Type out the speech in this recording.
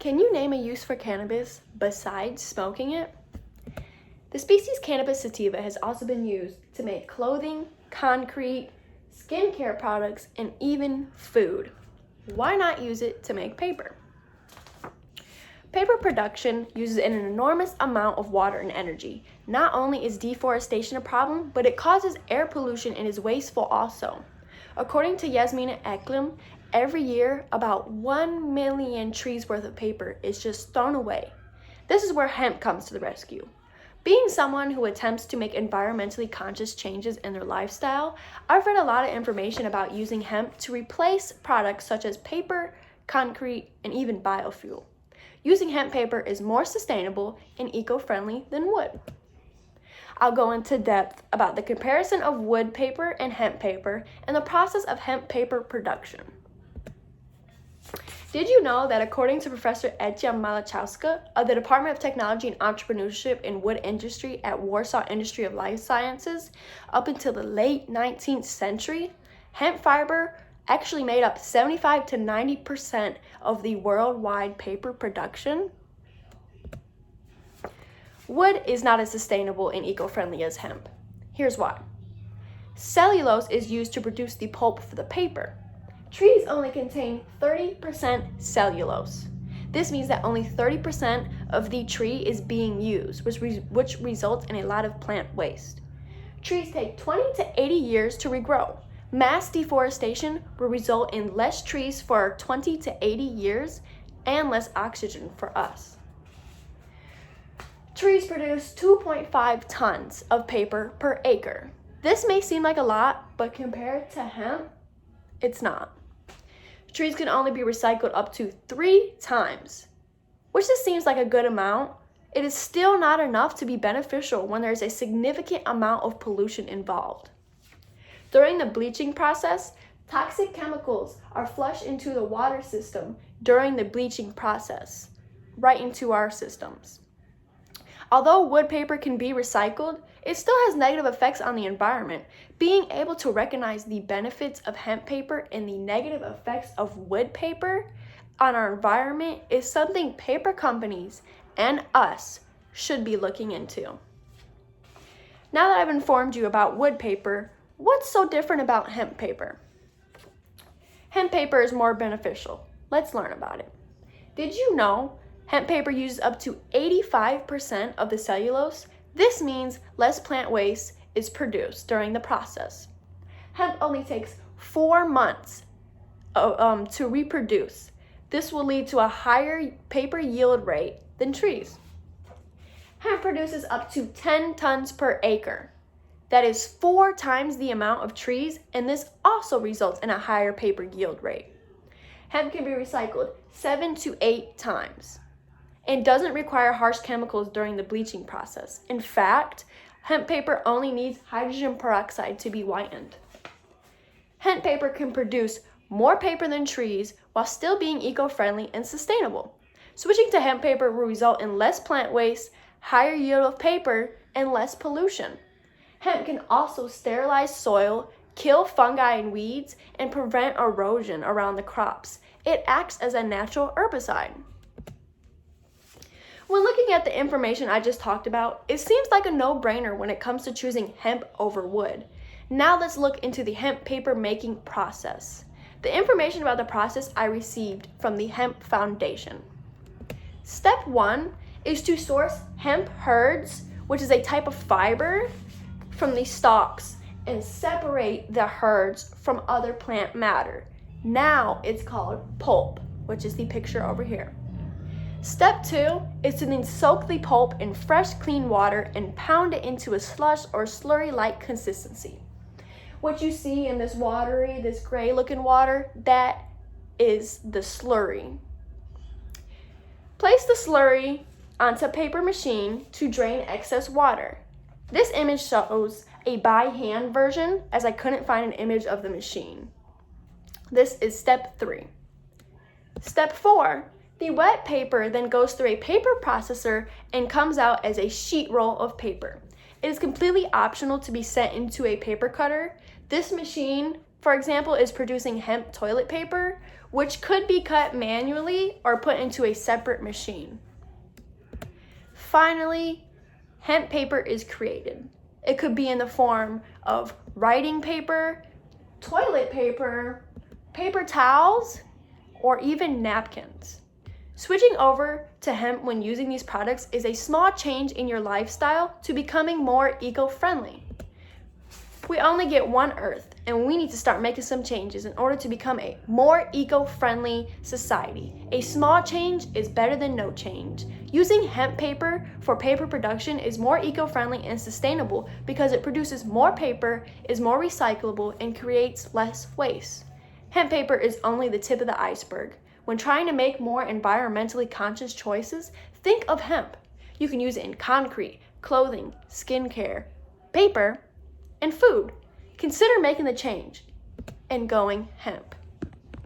Can you name a use for cannabis besides smoking it? The species Cannabis sativa has also been used to make clothing, concrete, skincare products, and even food. Why not use it to make paper? Paper production uses an enormous amount of water and energy. Not only is deforestation a problem, but it causes air pollution and is wasteful also. According to Yasmina Eklem, every year about 1 million trees worth of paper is just thrown away. This is where hemp comes to the rescue. Being someone who attempts to make environmentally conscious changes in their lifestyle, I've read a lot of information about using hemp to replace products such as paper, concrete, and even biofuel. Using hemp paper is more sustainable and eco-friendly than wood. I'll go into depth about the comparison of wood paper and hemp paper and the process of hemp paper production. Did you know that according to Professor Ecia Malachowska of the Department of Technology and Entrepreneurship in Wood Industry at Warsaw Institute of Life Sciences, up until the late 19th century, hemp fiber actually made up 75 to 90% of the worldwide paper production? Wood is not as sustainable and eco-friendly as hemp. Here's why. Cellulose is used to produce the pulp for the paper. Trees only contain 30% cellulose. This means that only 30% of the tree is being used, which results in a lot of plant waste. Trees take 20 to 80 years to regrow. Mass deforestation will result in less trees for 20 to 80 years and less oxygen for us. Trees produce 2.5 tons of paper per acre. This may seem like a lot, but compared to hemp, it's not. Trees can only be recycled up to 3 times, which just seems like a good amount. It is still not enough to be beneficial when there's a significant amount of pollution involved. During the bleaching process, toxic chemicals are flushed into the water system during the bleaching process, right into our systems. Although wood paper can be recycled, it still has negative effects on the environment. Being able to recognize the benefits of hemp paper and the negative effects of wood paper on our environment is something paper companies and us should be looking into. Now that I've informed you about wood paper, what's so different about hemp paper? Hemp paper is more beneficial. Let's learn about it. Did you know hemp paper uses up to 85% of the cellulose? This means less plant waste is produced during the process. Hemp only takes 4 months to reproduce. This will lead to a higher paper yield rate than trees. Hemp produces up to 10 tons per acre. That is 4 times the amount of trees, and this also results in a higher paper yield rate. Hemp can be recycled 7 to 8 times and doesn't require harsh chemicals during the bleaching process. In fact, hemp paper only needs hydrogen peroxide to be whitened. Hemp paper can produce more paper than trees while still being eco-friendly and sustainable. Switching to hemp paper will result in less plant waste, higher yield of paper, and less pollution. Hemp can also sterilize soil, kill fungi and weeds, and prevent erosion around the crops. It acts as a natural herbicide. When looking at the information I just talked about, it seems like a no-brainer when it comes to choosing hemp over wood. Now let's look into the hemp paper making process. The information about the process I received from the Hemp Foundation. Step 1 is to source hemp herds, which is a type of fiber, from the stalks and separate the herds from other plant matter. Now it's called pulp, which is the picture over here. Step 2 is to then soak the pulp in fresh, clean water and pound it into a slush or slurry-like consistency. What you see in this gray-looking water, that is the slurry. Place the slurry onto a paper machine to drain excess water. This image shows a by hand version, as I couldn't find an image of the machine. This is step 3. Step 4. The wet paper then goes through a paper processor and comes out as a sheet roll of paper. It is completely optional to be sent into a paper cutter. This machine, for example, is producing hemp toilet paper, which could be cut manually or put into a separate machine. Finally, hemp paper is created. It could be in the form of writing paper, toilet paper, paper towels, or even napkins. Switching over to hemp when using these products is a small change in your lifestyle to becoming more eco-friendly. We only get one Earth, and we need to start making some changes in order to become a more eco-friendly society. A small change is better than no change. Using hemp paper for paper production is more eco-friendly and sustainable because it produces more paper, is more recyclable, and creates less waste. Hemp paper is only the tip of the iceberg. When trying to make more environmentally conscious choices, think of hemp. You can use it in concrete, clothing, skincare, paper, and food. Consider making the change and going hemp.